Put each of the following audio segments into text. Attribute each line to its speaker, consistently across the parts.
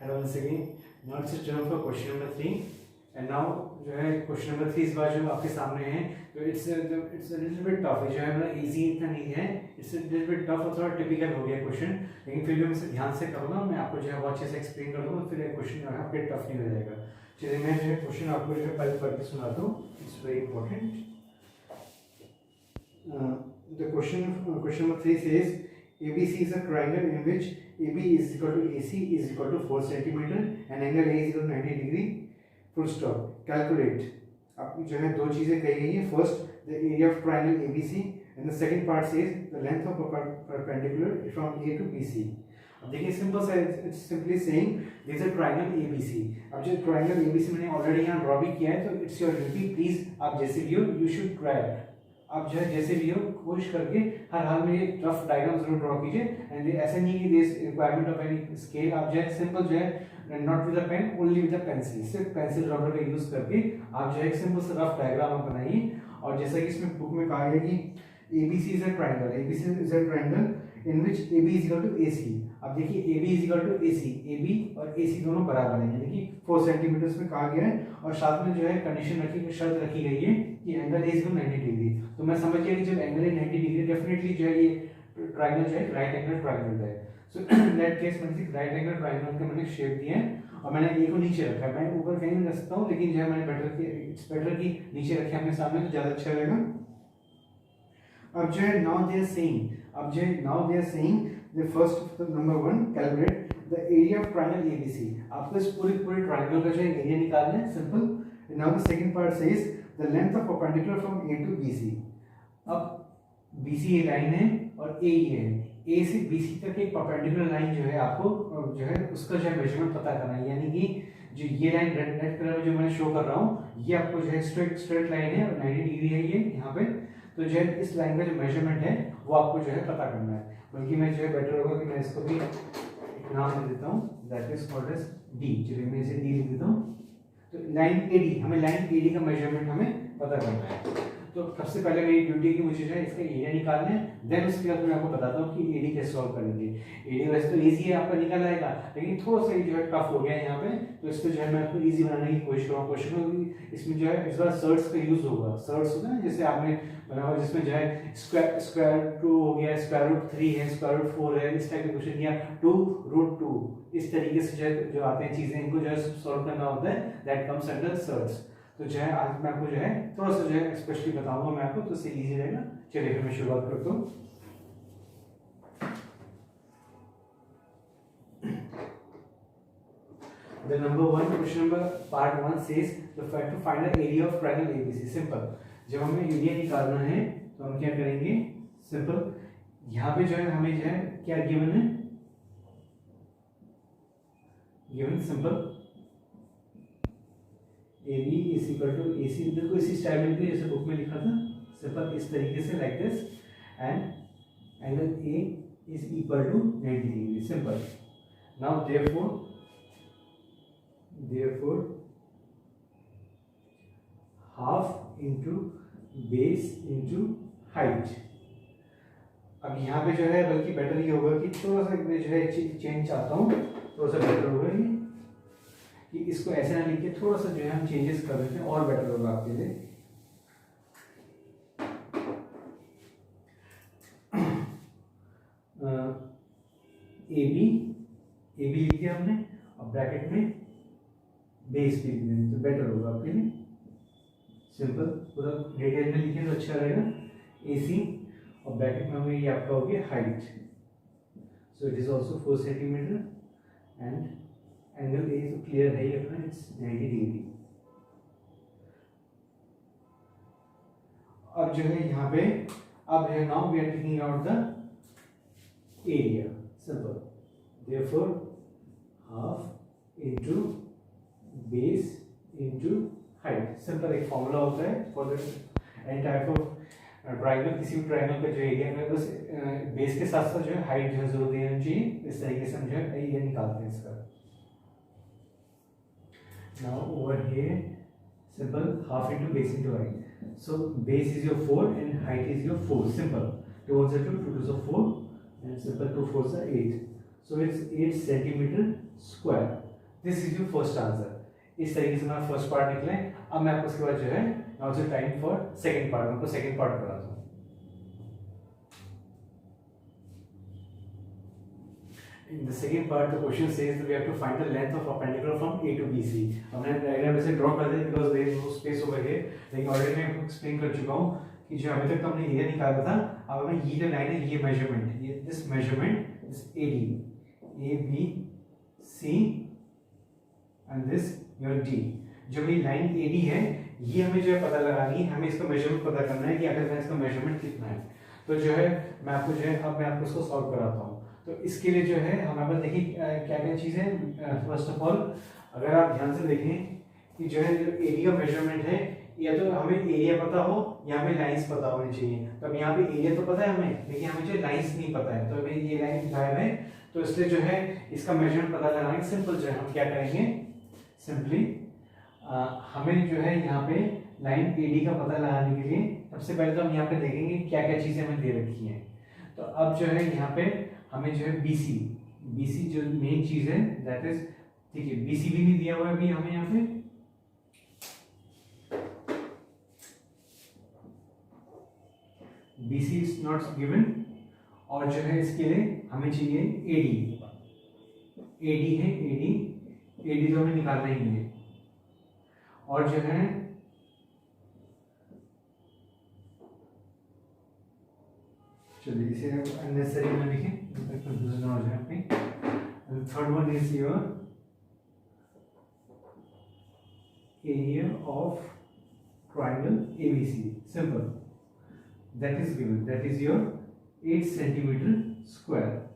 Speaker 1: Hello once again. Now it's turn for question number 3 and now जो है question number 3 इस बार जो आपके सामने है तो it's a little bit tough है, जो है मतलब इजी इतना नहीं है, it's a little bit tough और थोड़ा टिपिकल हो गया क्वेश्चन, लेकिन फिर भी मैं इसे ध्यान से करूँगा, मैं आपको जो है बहुत अच्छे से एक्सप्लेन कर दूँगा, फिर क्वेश्चन जो है आपके टफ नहीं हो जाएगा। चलिए मैं जो है क्वेश्चन आपको जो है पहले पढ़ के सुनाता हूँ, it's very important. The question number 3 says ABC is a triangle in which AB is equal to AC is equal to 4 centimeter and angle A is equal to 90 degree. Full stop. Calculate. अब जो है दो चीजें कही गई हैं. First, the area of triangle ABC and the second part says the length of perpendicular from A to BC. अब देखिए सिंपल सा, it's simply saying there is a triangle ABC. अब जो ट्रायंगल ABC मैंने ऑलरेडी यहाँ draw भी किया है, तो इट्स योर ड्यूटी, प्लीज आप जैसे भी हो यू शुड ट्राई, आप जो है जैसे भी हो कोशिश करके हर हाल में ये रफ डायग्राम जरूर ड्रॉ कीजिए। एंड ऐसा नहीं कि this requirement of any scale, आप जो है सिंपल जो है not with a pen, only with a pencil, सिर्फ पेंसिल रबर का यूज करके आप जो है एक सिंपल सा रफ डायग्राम आप बनाइए। और जैसा कि इसमें बुक में कहा गया कि ABC is a triangle, ABC is a triangle in which AB is equal to AC। अब देखिए AB is equal to AC, AB और AC दोनों बराबर हैं, यानी कि 4 सेंटीमीटर में कहा गया है, और साथ में जो है कंडीशन रखी, शर्त रखी गई है कि एंगल ए इज 90 डिग्री। तो मैं समझ गया कि जब एंगल ए 90 डिग्री, डेफिनेटली जो है ये ट्रायंगल जो है राइट एंगल ट्रायंगल है। सो इन दैट केस मैंने राइट एंगल ट्रायंगल का मैंने शेप दिया है, और मैंने ए को नीचे रखा है, मैं ऊपर कहीं नहीं रख सकता हूँ, लेकिन जो है मैंने इट्स बेटर कि नीचे रखे अपने सामने, तो ज्यादा अच्छा रहेगा। अब जो है now they are saying the first number 1 calculate the area of triangle ABC. आपको इस पूरे ट्रायंगल का जो है एरिया निकालना है, simple. Now the second part says the length of perpendicular from A to BC। अब BC ये लाइन है और A ये है, A से BC तक एक परपेंडिकुलर लाइन जो है आपको जो है उसका जो है मेजरमेंट पता करना है, यानी कि जो ये लाइन रेड कलर में जो मैं शो कर रहा हूँ, ये आपको जो है स्ट्रेट लाइन है और 90 डिग्री है ये यहाँ पे, तो जो है इस लाइन का जो मेजरमेंट है वो आपको जो है पता करना है। बल्कि मैं जो है बेटर होगा कि मैं इसको भी एक नाम दे देता हूँ, that is called edge D, चलिए मैं इसे डी लिख देता हूँ। तो लाइन AD, हमें लाइन AD का मेजरमेंट हमें पता करना है। तो सबसे पहले मेरी ड्यूटी की मुझे जो है इसका एरिया निकालना है, देन उसके बाद मैं आपको बताता हूँ कि AD कैसे सॉल्व करेंगे। AD वैसे तो इजी है, आपका निकल आएगा, लेकिन थोड़ा सा जो है टफ हो गया है यहाँ पे, तो इसको जो है मैं आपको इजी बनाने की कोशिश करूँगा। इसमें जो है इस बार सर्ट्स का यूज होगा, सर्ट्स होता है ना जैसे आपने बना हुआ, जिसमें जो है स्क्वायर 2 हो गया, स्क्वायर रूट 3 है, स्क्वायर रूट 4 है, इस टाइप के क्वेश्चन, या 2 रूट 2, इस तरीके से जो आते हैं चीजें, इनको जो है सॉल्व करना होता है, दैट कम्स अंडर सर्ट्स। तो जो है आज मैं आपको जो है थोड़ा सा जो है स्पेशली बताऊंगा मैं आपको, तो इससे इजी रहेगा। चलिए फिर मैं शुरुआत करता हूँ। The number 1 question number part 1 says the fact to find the area of triangle ABC. Simple, जब हमें एरिया निकालना है तो हम क्या करेंगे, सिंपल यहाँ पे जो है हमें जो है क्या गिवन है, given simple AB is equal to AC, बिल्कुल इसी स्टाइल में जैसे बुक में लिखा था, सिंपल इस तरीके से like this, and angle A is equal to 90 degree, simple. Now therefore half into base into height। अब यहाँ पे जो है बल्कि बेटर ये होगा कि थोड़ा सा मैं जो है चेंज चाहता हूँ, थोड़ा सा बेटर होगा ये कि इसको ऐसे ना लिख के थोड़ा सा जो है हम चेंजेस कर देते हैं, और बेटर होगा आपके लिए। AB लिख दिया हमने, अब ब्रैकेट में बेस भी लिख देंगे, तो बेटर होगा आपके लिए, सिंपल पूरा डिटेल में लिखें तो अच्छा रहेगा। AC और ब्रैकेट में हमें ये आपका हो गया height, so it is also 4 centimetre and angle A तो क्लियर है ही अपना, इट्स 90 डिग्री। अब जो है यहाँ पे अब है now we are taking out the area, simple therefore half into base into height, simple एक फॉर्मूला होता है for the any type of triangle, किसी भी ट्रायंगल का जो एरिया है बस बेस के साथ साथ जो है हाइट जो है जरूर देना चाहिए, इस तरीके से हम जो है एरिया निकालते हैं इसका। Now over here, simple half into base into height. So base is your 4 and height is your 4. Simple. 2 ones are 2, 2 twos are 4, and simple 2 fours are 8. So it's 8 centimeter square. This is your first answer. इस तरीके से हमारा first part निकले। अब मैं आपको उसके बाद जो है now it's time for second part, आपको सेकंड पार्ट कराता हूँ। In the second part, the question says that we have to find the length of perpendicular from A to BC. हमने डायग्राम ऐसे ड्रॉ कर दिया because there is no space over here, लेकिन already मैं आपको explain कर चुका हूँ कि जो अभी तक तो हमने एरिया निकाला था, अब हमें ये जो लाइन है ये मेजरमेंट, ये this measurement this AD, A B C and this your D, जो मेरी लाइन AD है ये हमें जो है पता लगानी है, हमें इसका मेजरमेंट पता करना है कि आखिर इसका मेजरमेंट कितना है। तो जो है मैं आपको जो है अब मैं आपको इसको सॉल्व कराता हूँ। तो इसके लिए जो है हमारे पास देखिए क्या क्या चीज़ें। फर्स्ट ऑफ ऑल अगर आप ध्यान से देखें कि जो है जो एरिया मेजरमेंट है, या तो हमें एरिया पता हो या हमें लाइंस पता होनी चाहिए। तो अब यहाँ पे एरिया तो पता है हमें, लेकिन हमें जो लाइंस नहीं पता है, तो अभी ये लाइन गायब है, तो इसलिए जो है इसका मेजरमेंट पता लगाएंगे। सिंपल जो है हम क्या करेंगे, सिंपली हमें जो है यहाँ पे लाइन एडी का पता लगाने के लिए सबसे पहले तो हम यहाँ पे देखेंगे क्या क्या चीज़ें हमें दे रखी हैं। तो अब जो है यहाँ पे हमें जो है BC जो मेन चीज है दैट इज, ठीक है, BC भी नहीं दिया हुआ है अभी हमें यहाँ पे, BC इज नॉट गिवन। और जो है इसके लिए हमें चाहिए AD है, AD तो हमें निकालना ही है। और जो है चलिए इसे अननेसेसरी में लिखें, कंफ्यूजन हो जाए अपनी। Third one is your area of triangle ABC, simple, that is given, that is your 8 centimetre square.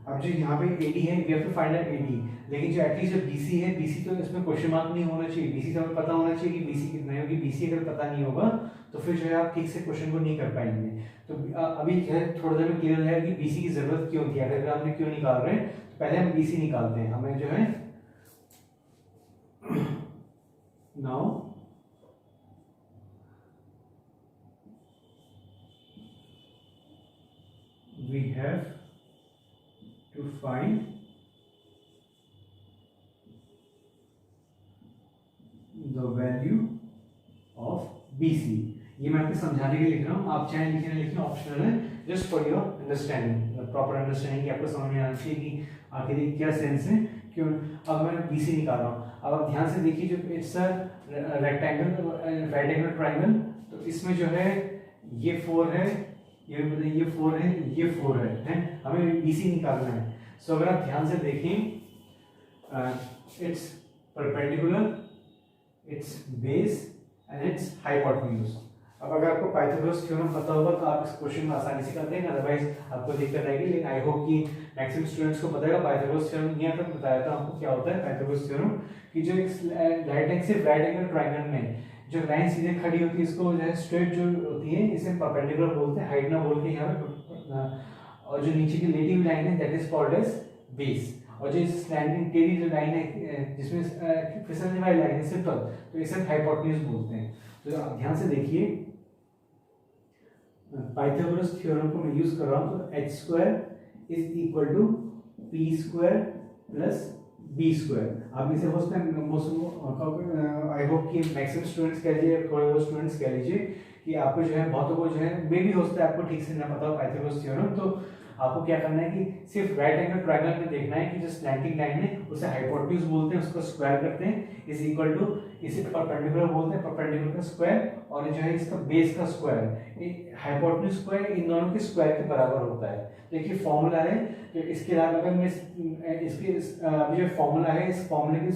Speaker 1: अब जो यहाँ पे AD है we have to find out AD, लेकिन जो एटलीस्ट जो BC है, BC तो इसमें क्वेश्चन मार्क नहीं होना चाहिए, BC तो हमें पता होना चाहिए कि BC कितना है, क्योंकि BC अगर पता नहीं होगा तो फिर जो है आप ठीक से क्वेश्चन को नहीं कर पाएंगे। तो अभी है थोड़ा देर में क्लियर है कि BC की जरूरत क्यों थी, अगर हमने क्यों निकाल रहे हैं, तो पहले हम BC निकालते हैं। हमें जो है now we have to find the value of BC। ये मैं आपको समझाने के लिए लिख रहा हूँ, आप चाहे लिखे ना लिखें ऑप्शनल है, just for your understanding, proper understanding कि आपको समझ में आना चाहिए कि आखिर ये क्या सेंस है क्यों। अब मैं BC निकाल रहा हूँ, अब आप ध्यान से देखिए, जो it's a rectangle right angle triangle, तो इसमें जो है ये 4 है, ये 4 है, ये 4 है, हमें BC निकालना है। सो अगर आप ध्यान से देखें, it's perpendicular, it's base and it's hypotenuse. अब अगर आपको पाइथागोरस थ्योरम पता होगा तो आप इस क्वेश्चन में आसानी से कर देंगे, अदरवाइज आपको दिक्कत आएगी। लेकिन आई होप कि मैक्सिमम स्टूडेंट्स को पता है पाइथागोरस थ्योरम। नहीं आता बताया था आपको क्या होता है पाइथागोरस थ्योरम, कि जो एक राइट एंगल ट्रायंगल में जो लाइन सीधे खड़ी होती है, इसको जो है स्ट्रेट जो होती है इसे परपेंडिकुलर बोलते हैं, हाइट ना बोल के यहाँ पे, और जो नीचे की लेटिव लाइन है that is called edge base. और जो स्लैंटिंग टेढ़ी जो लाइन है जिसमें फिसलने वाली लाइन है सिंपल, तो इसे हाइपोटेन्यूज बोलते हैं। तो आप ध्यान से देखिए, पाइथागोरस थ्योरम को मैं यूज कर रहा हूँ, तो h square is equal to p square plus b square. आप इसे हो सकता है, आई होप कि मैक्सिमम स्टूडेंट्स कह लीजिए, थोड़े बहुत स्टूडेंट्स कह लीजिए कि आपको जो है बहुतों को जो है मे भी हो सकता है आपको ठीक से ना पता हो पाइथागोरस थ्योरम। तो आपको क्या करना है कि सिर्फ राइट एंगल ट्रायंगल में देखना है कि जो स्लैंटिंग लाइन है उसे हाइपोटेन्यूज बोलते हैं, उसको स्क्वायर करते हैं, इज इक्वल टू इसे परपेंडिकुलर बोलते हैं, परपेंडिकुलर का स्क्वायर, और जो है इसका बेस का स्क्वायर, हाइपोटेन्यूज स्क्वायर इन दोनों के स्क्वायर के बराबर होता है। देखिए फॉर्मूला है, तो इसके अलावा अगर मैं इसके अभी जो फॉर्मूला है, इस फॉर्मूले की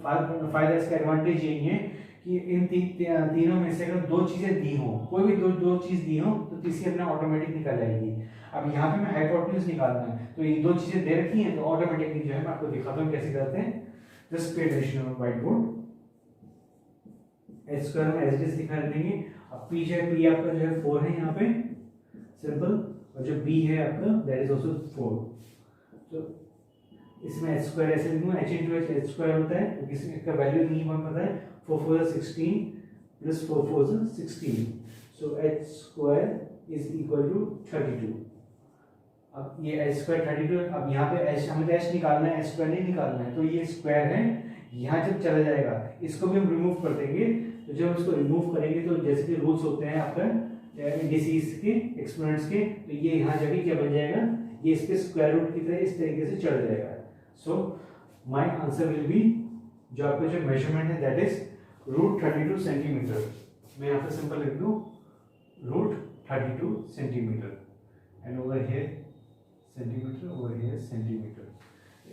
Speaker 1: फायदा, इसका एडवांटेज यही है कि इन तीनों में से अगर दो चीजें दी हो, कोई भी दो चीज दी हो, तो तीसरी अपना ऑटोमेटिक निकल जाएगी। अब यहाँ पे मैं हाइपोटेन्यूज निकालना है, तो ये दो चीजें दे रखी हैं, तो ऑटोमेटिकली जो है मैं आपको दिखाता हूँ कैसे करते हैं। Just pay attention on white board, h square में एज इट इज दिखा देंगे। अब p जो है, p आपका जो है 4 है यहाँ पे सिंपल, और जो b है आपका दैट इज आल्सो 4। तो इसमें h स्क्वायर ऐसे लिखूंगा, h into h स्क्वायर होता है, क्योंकि इसका वैल्यू नहीं हमें पता है। 4 4 is 16 plus 4 4 is 16, so h square is equal to 32। अब ये एच स्क्वायर 32, अब यहाँ पे एच, हमें एच निकालना है, एच स्क्वायर नहीं निकालना है, तो ये स्क्वायर है, यहाँ जब चला जाएगा इसको भी हम रिमूव कर देंगे। तो जब हम इसको रिमूव करेंगे तो जैसे कि रूल्स होते हैं आपका इंडिसेस के, एक्सपोनेंट्स के, तो ये यहाँ जाके क्या बन जाएगा, ये इसके स्क्वायर रूट की तरह इस तरीके से चढ़ जाएगा। So my answer will be, जो आपका जो मेजरमेंट है दैट इज √32 सेंटीमीटर। मैं यहाँ पे सिंपल लिख दूँ √32 centimetre and over here centimetre, over here centimetre.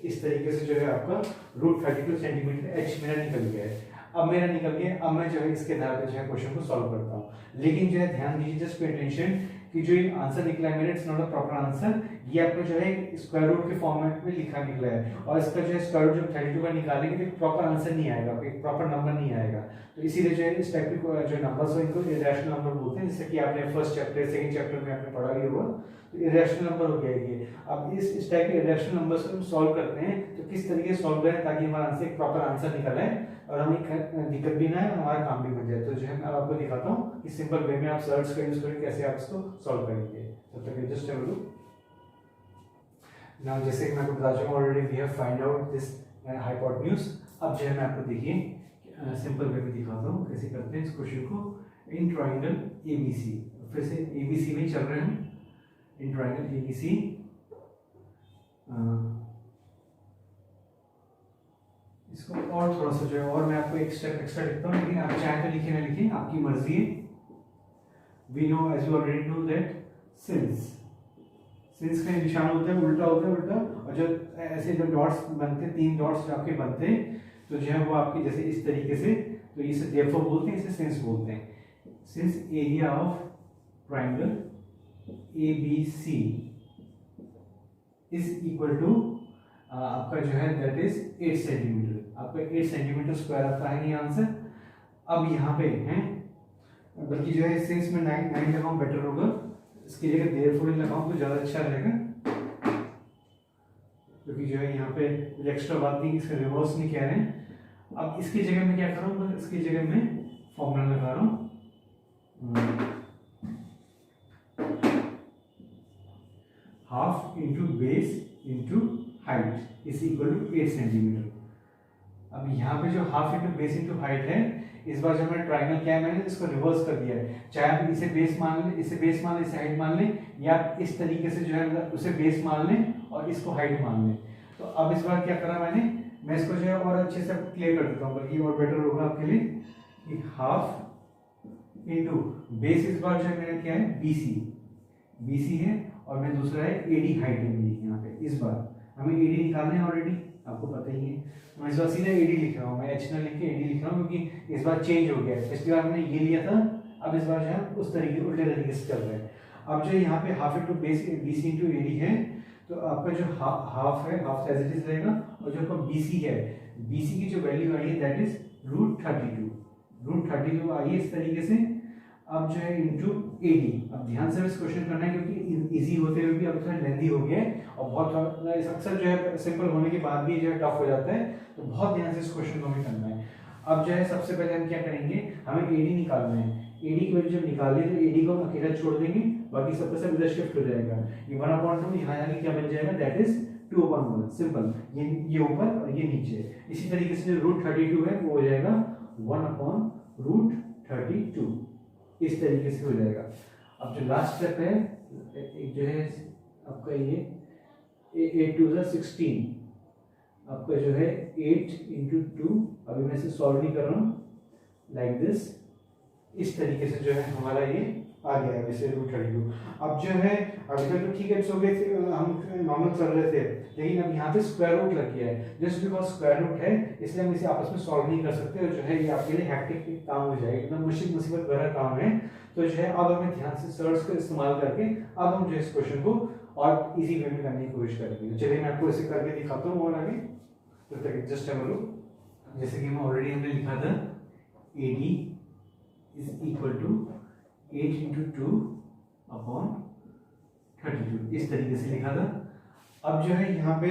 Speaker 1: इस तरीके से जो है आपका √32 सेंटीमीटर एच मेरा निकल गया है। अब मेरा निकल गया, अब मैं जो है इसके आधार पर जो है क्वेश्चन को सॉल्व करता हूँ। लेकिन जो है ध्यान दीजिए, जस्ट पे अटेंशन कि जो ये आंसर निकला है मेरा, it's not a proper answer, ये आपको जो है स्क्वायर रूट के फॉर्मेट में लिखा निकला है, और इसका जो है स्क्वायर रूट जब 32 का निकालेंगे तो एक प्रॉपर आंसर नहीं आएगा, एक प्रॉपर नंबर नहीं आएगा। तो इसीलिए जो है इस टाइप के जो नंबर्स हो इनको इरेशनल नंबर बोलते हैं, जैसे कि आपने फर्स्ट चैप्टर, सेकंड चैप्टर में आपने पढ़ा ही होगा। तो इरेशनल नंबर हो गया ये। अब इस टाइप के इरेशनल नंबर्स को हम सॉल्व करते हैं तो किस तरीके से सॉल्व करें ताकि हमारा आंसर एक प्रॉपर आंसर निकल आए और हमें दिक्कत भी ना है, हमारा काम भी बन जाए। तो जो है मैं आपको दिखाता हूँ कि सिंपल वे में आप सर्च का यूज करके कैसे आप इसको सॉल्व करेंगे। तब तक just have a look. Now जैसे कि मैं आपको बता चुका हूं already we have find out this hypotenuse. अब जो है मैं आपको देखिए सिंपल वे में दिखाता हूँ कैसे करते हैं इस क्वेश्चन को। इन ट्राइंगल एबीसी, फिर से एबीसी में चल रहे हैं, इन ट्राइंगल एबीसी इसको और थोड़ा सा जो है और मैं आपको एक स्टेप एक्स्ट्रा लिखता हूँ, लेकिन आप चाहे तो लिखे ना लिखे आपकी मर्जी है। We know as you already know that since का निशान होता है उल्टा, और जो ऐसे जो डॉट्स बनते हैं, 3 डॉट्स जो आपके बनते हैं, तो जो है वो आपके जैसे इस तरीके से, तो इसे देयरफॉर बोलते हैं, इसे सिंस बोलते हैं। Since area of triangle ABC is equal to आपका जो है दैट इज 8 सेंटीमीटर, आपका 8 सेंटीमीटर स्क्वायर आता है ये आंसर। अब यहाँ पे है, बल्कि जो है सिंस में 9 लगाऊं बेटर होगा, इसकी जगह देयरफॉर लगाऊं तो ज़्यादा अच्छा रहेगा, क्योंकि जो है यहाँ पे एक्स्ट्रा बात नहीं, इसका रिवर्स नहीं कह रहे हैं। अब इसकी जगह में क्या करूँ, इसकी जगह में फॉर्मूला लगा रहा हूँ, half into base into height is equal to 8 centimetre. अब यहाँ पे जो half into base into height है, इस बार जब मैंने ट्राइंगल किया है मैंने इसको रिवर्स कर दिया है, चाहे आप इसे बेस मान लें, इसे बेस मान लें, इसे हाइट मान लें, या इस तरीके से जो है उसे बेस मान लें और इसको हाइट मान लें। तो अब इस बार क्या करा मैंने, मैं इसको जो है और अच्छे से क्लियर कर देता हूँ, बल्कि और बेटर होगा आपके लिए कि हाफ इंटू बेस, इस बार जो है मैंने क्या है BC है, और मैं दूसरा है AD हाइट है मेरी यहाँ पे। इस बार हमें AD निकालना है, ऑलरेडी आपको पता ही है, मैं इस बार सीधा AD लिख रहा हूँ, मैं H ना लिख के AD लिख रहा हूँ, क्योंकि इस बार चेंज हो गया है। पिछली बार हमने ये लिया था, अब इस बार जो है उस तरीके उल्टे तरीके से चल रहा है। अब जो यहाँ पे half into base BC into AD है, तो आपका जो हाफ है, हाफ एज इट इज रहेगा, और जो आपका BC है, BC की जो वैल्यू आई है दैट इज √32 आई है इस तरीके से। अब जो है इंटू AD, अब ध्यान से इस क्वेश्चन करना है क्योंकि इजी होते हुए भी अब थोड़ा लेंदी हो गया है, और बहुत अक्सर जो है सिंपल होने के बाद भी जो है टफ हो जाता है, तो बहुत ध्यान से इस क्वेश्चन को हमें करना है। अब जो है सबसे पहले हम क्या करेंगे, हमें AD निकालना है। AD की वैल्यू जब निकाल ली तो AD को हम अकेला छोड़ देंगे, बाकी सबके सब इधर शिफ्ट हो जाएगा। ये 1/2 यहाँ जाके क्या बन जाएगा, दैट इज 2/1, सिंपल, ये ऊपर और ये नीचे। इसी तरीके से जो √32 है वो हो जाएगा 1/√32, इस तरीके से हो जाएगा। अब जो लास्ट स्टेप है, एक जो है आपका ये 8 2 16, आपका जो है 8 × 2, अभी मैं इसे सॉल्व नहीं कर रहा हूँ, लाइक दिस, इस तरीके से जो है हमारा ये आ गया है वैसे √32। अब जो है अभी तक तो ठीक है, सो गए थे, हम नॉर्मल चल रहे थे, लेकिन अब यहाँ पे स्क्वायर रूट लग गया है। जस्ट बिकॉज स्क्वायर रूट है इसलिए हम इसे आपस में सॉल्व नहीं कर सकते, और जो है ये आपके लिए हैक्टिक काम हो जाएगा, एकदम मुसीबत भरा काम है। तो जो है अब हमें ध्यान से सर्च का इस्तेमाल करके अब हम जो इस क्वेश्चन को और इजी वे में करने की कोशिश करेंगे। चलिए मैं आपको इसे करके दिखाता हूँ और आगे, तब तक जस्ट हैव अ लुक। जैसे कि मैं ऑलरेडी हमने लिखा था AD इज इक्वल टू 8 × 2/32, इस तरीके से लिखा था। अब जो है यहाँ पे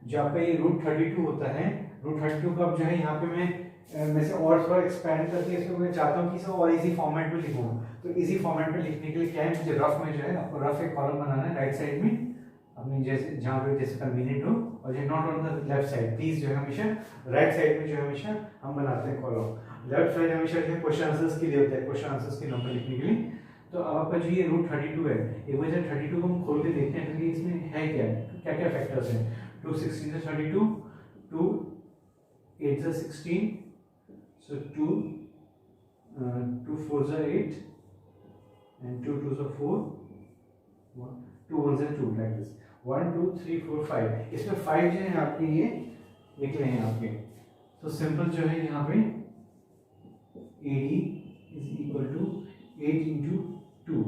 Speaker 1: जो आपका ये √32 होता है, √32 का अब जो है यहाँ पे मैं से और थोड़ा एक्सपेंड करके इसको मैं चाहता हूँ कि इसे और इजी फॉर्मेट में लिखूँ। तो इजी फॉर्मेट में लिखने के लिए क्या है, मुझे रफ में जो है आपको रफ एक कॉलम बनाना है राइट साइड में, अपनी जैसे जहाँ पे जैसे कन्वीनियंट हो, और जो not on the left side, please जो है हमेशा राइट साइड में जो है हमेशा हम बनाते हैं कॉलम। लेफ्ट साइड हमेशा जो है क्वेश्चन आंसर्स के लिए होता है, क्वेश्चन आंसर्स के नंबर लिखने के लिए। तो अब आपका जो ये रूट 32 है, एक बार जब 32 को हम खोल के देखते हैं कि इसमें है क्या, क्या क्या फैक्टर्स हैं। 2 16 से 32, 2 8 से 16, so 2 2 4 से 8 and 2 2 से 4, 2 1 से 2, like this 1 2 3 4 5। इसमें 5 जो है आपके ये निकले हैं आपके। तो सिंपल जो है यहाँ पे AD is equal to 8 into 2,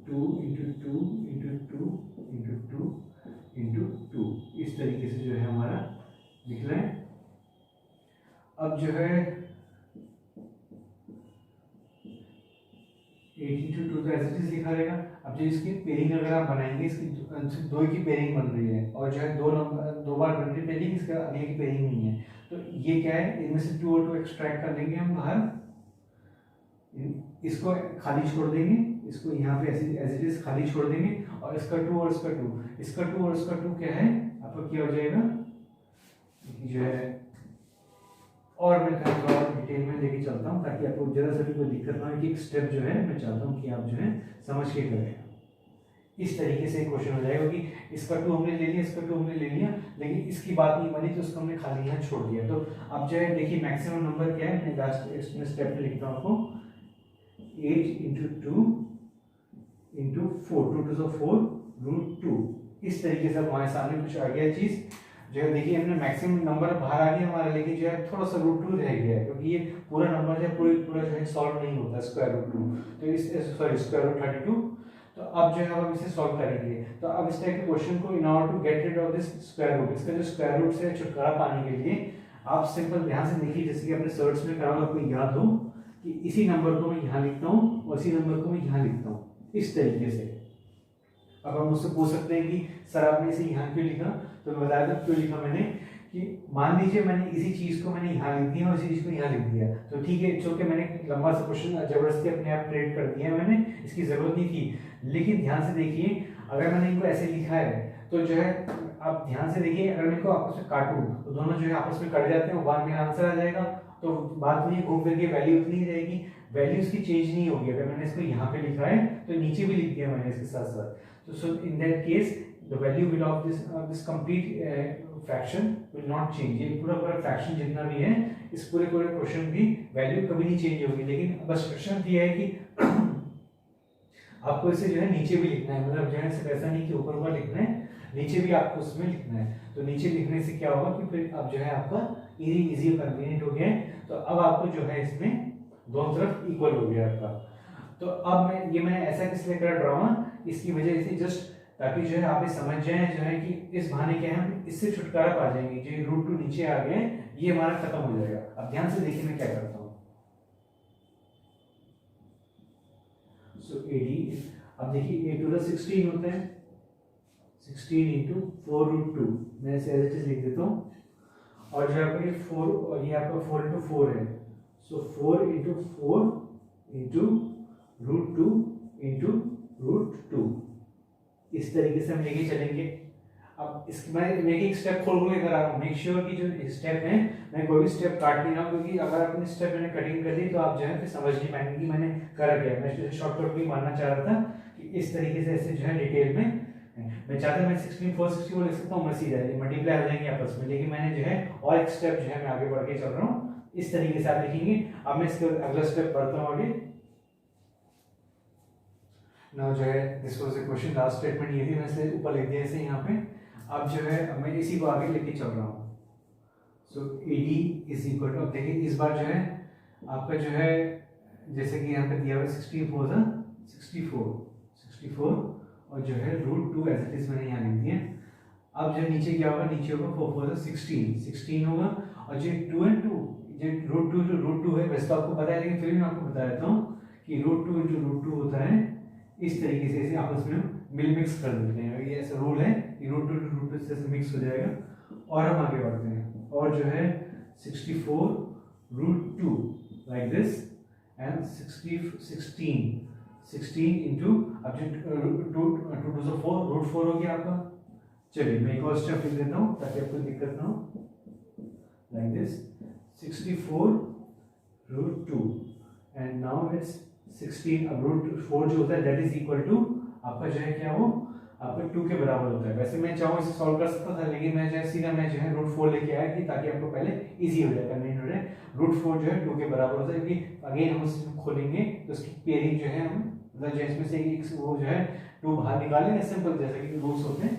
Speaker 1: 2 into 2 into 2 into 2 into 2, इस तरीके से जो है हमारा निकला है। अब जो है 8 इंटू 2 तो ऐसे चीज लिखा रहेगा। अब जो इसकी पेयरिंग अगर आप बनाएंगे, इसकी दो की पेयरिंग बन रही है और जो है दो बार बन रही है पेयरिंग, इसका अगले की पेयरिंग नहीं है। तो ये क्या है, इनमें से 2 और 2 एक्सट्रैक्ट कर लेंगे हम बाहर, इसको खाली छोड़ देंगे, इसको यहाँ पे ऐसे एज इट इज खाली छोड़ देंगे, और इसका 2 और इसका 2, इसका 2 और इसका 2 क्या है आपका, क्या हो जाएगा जो है। और मैं थोड़ा डिटेल में लेके चलता हूँ ताकि आपको जरा सा भी कोई दिक्कत ना हो, कि एक स्टेप जो है मैं चाहता हूँ कि आप जो है समझ के करें। इस तरीके से क्वेश्चन हो जाएगा कि इसका 2 हमने ले लिया, इसका 2 हमने ले लिया, लेकिन इसकी बात नहीं बनी तो उसको हमने खाली यहाँ छोड़ दिया। तो अब जो है देखिए मैक्सिमम नंबर क्या है, मैं लास्ट स्टेप में लिखता हूँ आपको, 8 इंटू 2 इंटू 4, 2 2 4 रूट 2। इस तरीके से हमारे सामने कुछ आ गया चीज जो है। देखिए हमने मैक्सिमम नंबर बाहर आ गया हमारा, लेकिन जो है थोड़ा सा रूट 2 रह गया है, क्योंकि ये पूरा नंबर जो है पूरा जो है सॉल्व नहीं होता स्क्वायर रूट 2, तो इस सॉरी स्क्वायर रूट 32। तो अब जो है हम इसे सॉल्व करेंगे। तो अब इस टाइप के क्वेश्चन को, in order to get rid of this square root, इसका जो स्क्वायर रूट से छुटकारा पाने के लिए आप सिंपल ध्यान से देखिए, जैसे कि अपने सर्च में करा, आपको याद हो कि इसी नंबर को मैं यहाँ लिखता हूँ और इसी नंबर को मैं यहाँ लिखता हूँ, इस तरीके से। अब हम मुझसे पूछ सकते हैं कि सर आपने इसे यहाँ क्यों लिखा, तो मैं बता दूं क्यों लिखा मैंने, कि मान लीजिए मैंने इसी चीज को मैंने यहाँ लिख दिया और इसी चीज को यहाँ लिख दिया, तो ठीक है, चूंकि मैंने लंबा सा क्वेश्चन जबरदस्ती अपने आप क्रिएट कर दिया मैंने, इसकी जरूरत नहीं थी। लेकिन ध्यान से देखिए, अगर मैंने इनको ऐसे लिखा है तो जो है आप ध्यान से देखिए, अगर मैं इनको आपस में काटूं तो दोनों जो है आपस में कट जाते हैं, वन में आंसर आ जाएगा। तो बात में घूम फिर के वैल्यू उतनी ही रहेगी, वैल्यू इसकी चेंज नहीं होगी। अगर मैंने इसको यहाँ पे लिखा है तो नीचे भी लिख दिया मैंने इसके साथ साथ, तो so in that case the value will of this complete fraction will not change। ये पूरा फ्रैक्शन जितना भी है, इस पूरे क्वेश्चन की वैल्यू कभी नहीं चेंज होगी। लेकिन बस क्वेश्चन ये है कि आपको इसे जो है नीचे भी लिखना है, मतलब जो है सिर्फ ऐसा नहीं कि ऊपर ऊपर लिखना है, नीचे भी आपको उसमें लिखना है। तो नीचे लिखने से क्या होगा कि फिर अब जो है आपका इजी और कन्वीनियंट हो गया है। तो अब आपको जो है इसमें दोनों तरफ इक्वल हो गया आपका। तो अब मैंने ऐसा इसलिए करा ड्रामा, इसकी वजह से जस्ट ताकि जो है आप ये समझ जाएं जो है कि इस बहाने क्या है, हम इससे छुटकारा पा जाएंगे। जो रूट 2 नीचे आ गए, ये हमारा खत्म हो जाएगा। अब ध्यान से देखिए मैं क्या करता हूँ। सो AD, अब देखिए 8 टू 16 होता है, 16 इंटू 4 रूट 2, मैं इसे एज इट इज लिख देता हूँ। और जो आपका ये 4, और ये आपका 4 इंटू 4 है, so 4 into 4 into root 2 into root 2, इस तरीके से हम लेके चलेंगे। अब इसकी मैं एक स्टेप खोल के करा रहा हूँ, मेक श्योर कि जो स्टेप है मैं कोई भी स्टेप काट नहीं रहा हूँ, क्योंकि अगर आपने स्टेप मैंने कटिंग कर दी तो आप जो है फिर समझ नहीं पाएंगे कि मैंने करा क्या। मैं शॉर्टकट भी मानना चाह रहा था कि इस तरीके से ऐसे जो है डिटेल में मैं चाहता मैं 16 4 60 लिख सकता हूँ, मैं सीधा मल्टीप्लाई हो जाएंगे आपस में, लेकिन मैंने जो है और एक स्टेप जो है मैं आगे बढ़ के चल रहा हूँ, इस तरीके से आप लिखेंगे। अब मैं इसके अगला स्टेप बढ़ता हूँ आगे। नाउ जो है this was the question, last statement ये थी, मैं इसे ऊपर लिख दिया इसे यहाँ पे। अब जो है मैं इसी को आगे लेके चल रहा हूँ। सो AD इज इक्वल टू, अब देखिए इस बार जो है आपका जो है जैसे कि यहाँ पे दिया हुआ 64 था, 64 और जो है रूट 2 एज इट इज मैंने यहाँ लिख दिया। अब जो नीचे क्या होगा, नीचे होगा 4 4 16 होगा, और जो 2 and 2 जो रूट 2 to रूट 2 है, वैसे तो आपको पता है, लेकिन फिर भी मैं आपको बता देता हूँ कि रूट 2 into रूट 2 होता है इस तरीके से, इसे आपस में मिक्स कर देते हैं। ये ऐसा रूल है कि रूट 2 to रूट 2 से मिक्स हो जाएगा। और हम आगे बढ़ते हैं, और जो है 64 root 2 like this, and 16 into, अब जो 2 2 से 4 रूट 4 हो गया आपका। चलिए मैं एक और स्टेप लिख देता हूँ ताकि आपको दिक्कत ना हो। Like this 64 root 2 and now it's 16। अब रूट 4 जो होता है दैट इज इक्वल टू आपका जो है क्या वो आपका 2 के बराबर होता है। वैसे मैं चाहूँ इसे सॉल्व कर सकता था, लेकिन मैं जो है सीधा मैं जो है रूट 4 लेके आया कि ताकि आपको पहले इजी हो जाए कन्वीनियंट हो जाए। रूट 4 जो है 2 के बराबर होता है, क्योंकि अगेन हम इसे खोलेंगे तो इसकी पेयरिंग जो है हम मतलब जो इसमें से एक वो जो है 2 बाहर निकालेंगे सिंपल जैसे कि रूल्स होते हैं।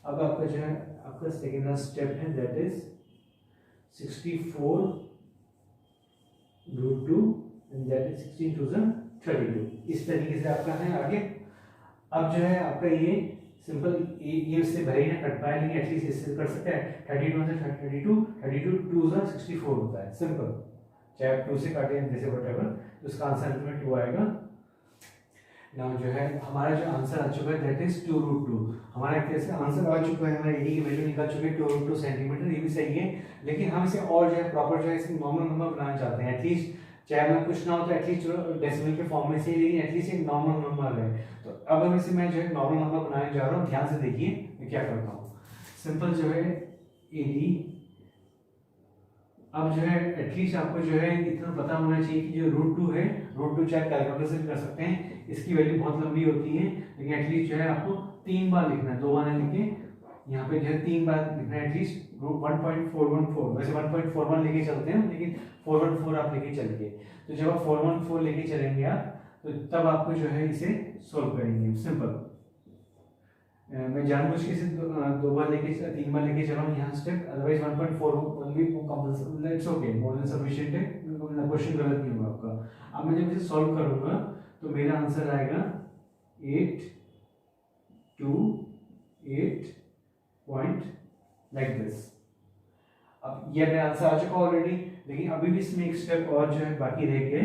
Speaker 1: अब आपका जो है आपका सेकेंड स्टेप है that is 64 root 2 and that is 16 to 32। इस तरीके से आपका है आगे। अब जो है आपका ये सिंपल ये इससे भले ही ना कट पाए, लेकिन एटलीस्ट इससे कर सकते हैं। 32 से 32 2 से 64 होता है सिंपल, चाहे आप 2 से काटे जैसे वटेवर, तो इसका आंसर में 2 आएगा। नाउ जो है हमारा जो आंसर आ चुका है दैट इज 2 रूट 2। हमारा एक तरह से आंसर आ चुका है, हमारा एडी की वैल्यू निकल चुकी है 2 रूट 2 सेंटीमीटर। ये भी सही है, लेकिन हम इसे और जो है प्रॉपर जो है इसे नॉर्मल नंबर बनाना चाहते हैं। एटलीस्ट चाहे हमें कुछ ना हो तो एटलीस्ट डेसिमल के फॉर्म में से ही, लेकिन एटलीस्ट एक नॉर्मल नंबर है। तो अब हम इसे मैं जो है नॉर्मल नंबर बनाने जा रहा हूँ। ध्यान से देखिए मैं क्या करता हूँ। सिंपल जो है एडी, अब जो है एटलीस्ट आपको जो है इतना पता होना चाहिए कि जो रूट 2 है, रूट 2 चाहे कैलकुलेटर से भी कर सकते हैं, इसकी वैल्यू बहुत लंबी होती है, लेकिन एटलीस्ट जो है आपको 3 बार लिखना है, 2 बार नहीं लिखे यहाँ पे जो है 3 बार लिखना है एटलीस्ट। 1.414 वैसे 1.41 लेके चलते हैं, लेकिन 414 आप लेके चलिए। तो जब आप 414 लेके चलेंगे आप, तो तब आपको जो है इसे सोल्व करेंगे सिंपल। मैं जानबूझ के इसे 2 बार लेके 3 बार लेके चला हूँ यहाँ स्टेप, अदरवाइज 1.41 भी compulsory, it's okay, more than sufficient है, क्वेश्चन गलत नहीं होगा आपका। अब मैं जब इसे सॉल्व करूंगा तो मेरा आंसर आएगा 8 2 8 पॉइंट लाइक दिस। अब ये मेरा आंसर आ चुका ऑलरेडी, लेकिन अभी भी इसमें एक स्टेप और जो है बाकी रह गए।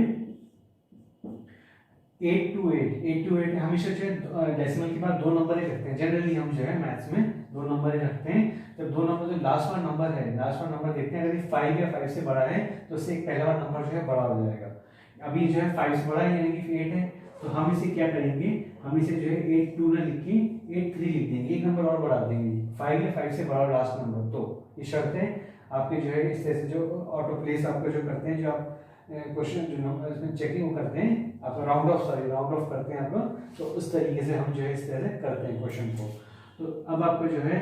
Speaker 1: 8 to 8 हमेशा जो है डेसिमल के बाद 2 नंबर ही रखते हैं जनरली। हम जो है मैथ्स में 2 नंबर ही रखते हैं। जब 2 नंबर जो लास्ट वाला नंबर है, लास्ट वाला नंबर देखते हैं, अगर 5 या 5 से बड़ा है तो उससे एक पहला वाला नंबर जो है बड़ा हो जाएगा। अभी जो है 5 से बड़ा है यानी कि 8 है, तो हम इसे क्या करेंगे, हम इसे जो है 8 2 ना लिख के 8 3 लिख देंगे, एक नंबर और बढ़ा देंगे। 5 या 5 से बड़ा लास्ट नंबर, तो ये शर्त है आपके जो है इस तरह से जो ऑटो प्लेस आपको जो करते हैं, जो आप क्वेश्चन जो इसमें चेकिंग करते हैं आप राउंड ऑफ करते हैं आप, तो उस तरीके से हम जो है इस तरह से करते हैं क्वेश्चन को। तो अब आपको जो है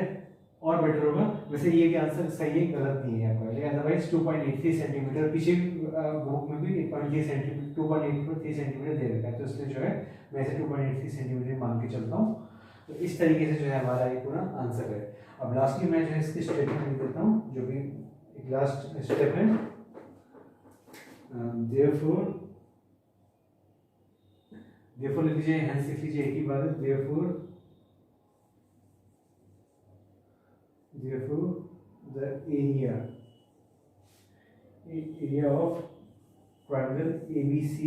Speaker 1: और बेटर होगा। वैसे ये भी आंसर सही है, गलत नहीं है आपका, लेकिन अदरवाइज 2.83 सेंटीमीटर, पीछे ग्रुप में भी 8.3 सेंटीमीटर 2.83 सेंटीमीटर दे रखा है, तो इसलिए जो है मैं इसे 2.83 सेंटीमीटर मान के चलता हूँ। तो इस तरीके से जो है हमारा ये पूरा आंसर है। अब लास्टली मैं जो है इसकी स्टेटमेंट लिख देता हूँ, जो भी एक लास्ट स्टेप है। therefore लिख लीजिए, हेंस लिख लीजिए एक ही बार है। therefore the area of triangle ABC,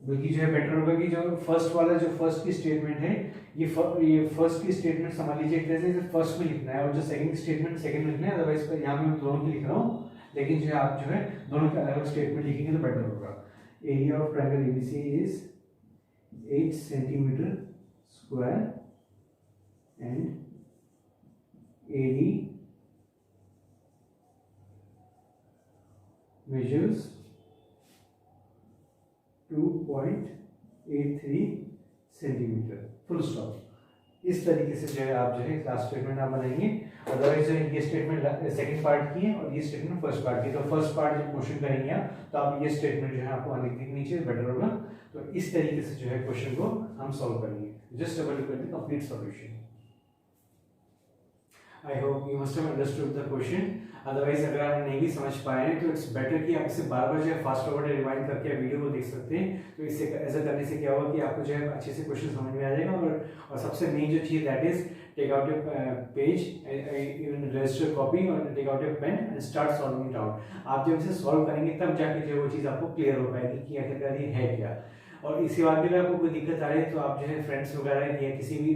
Speaker 1: बल्कि जो है बेटर होगा कि जो फर्स्ट वाला जो फर्स्ट की स्टेटमेंट है, ये फर्स्ट की स्टेटमेंट समझ लीजिए एक तरह से फर्स्ट में लिखना है, और जो सेकंड स्टेटमेंट सेकंड में लिखना है। अदरवाइज यहाँ पे मैं दोनों की लिख रहा हूँ, लेकिन जो आप जो है दोनों के अलग अलग स्टेटमेंट लिखेंगे तो बेटर होगा। Area of triangle ABC is 8 centimetre square and AD measures 2.83 centimetre, full stop. इस तरीके से जो है आप जो है लास्ट स्टेटमेंट आप बनाएंगे। अदरवाइज जो ये स्टेटमेंट सेकंड पार्ट की है और ये स्टेटमेंट फर्स्ट पार्ट की है, तो फर्स्ट पार्ट जब क्वेश्चन करेंगे आप, तो आप ये स्टेटमेंट जो है आपको लिख देंगे नीचे, बेटर होगा। तो इस तरीके से जो है क्वेश्चन को हम सॉल्व करेंगे। Just double look at the complete solution. I hope you must have understood the question. Otherwise अगर आप नहीं भी समझ पाए हैं तो इट्स बेटर कि आप इसे बार बार जो है फास्ट फॉरवर्ड रिवाइंड करके वीडियो को देख सकते हैं। तो इससे ऐसा करने से क्या होगा कि आपको जो है अच्छे से क्वेश्चन समझ में आ जाएगा। और सबसे मेन जो चीज़ that is take out your page, even register copy, और take out your pen and start solving it out. आप जब इसे सॉल्व करेंगे तब जाके जो वो चीज़ आपको क्लियर हो पाएगी कि आखिरकार ये है क्या।
Speaker 2: और इसके बाद भी अगर आपको कोई दिक्कत आ रही है तो आप जो है फ्रेंड्स वगैरह या किसी भी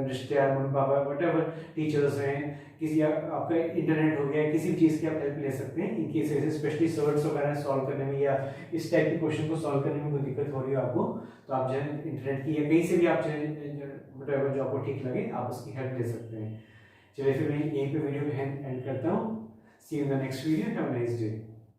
Speaker 2: रिश्तेदार, मम्मी पापा, वटेवर टीचर्स हैं, किसी आपका इंटरनेट हो गया, किसी भी चीज़ की आप हेल्प ले सकते हैं इन केस ऐसे, स्पेशली सर्ट्स वगैरह सॉल्व करने में या इस टाइप के क्वेश्चन को सॉल्व करने में कोई दिक्कत हो रही हो आपको, तो आप जो है इंटरनेट की या कहीं से भी आप जो है वटेवर जो आपको ठीक लगे आप उसकी हेल्प ले सकते हैं। चलिए फिर मैं यहीं पे वीडियो को एंड करता हूँ। See you in the next video, have a nice day.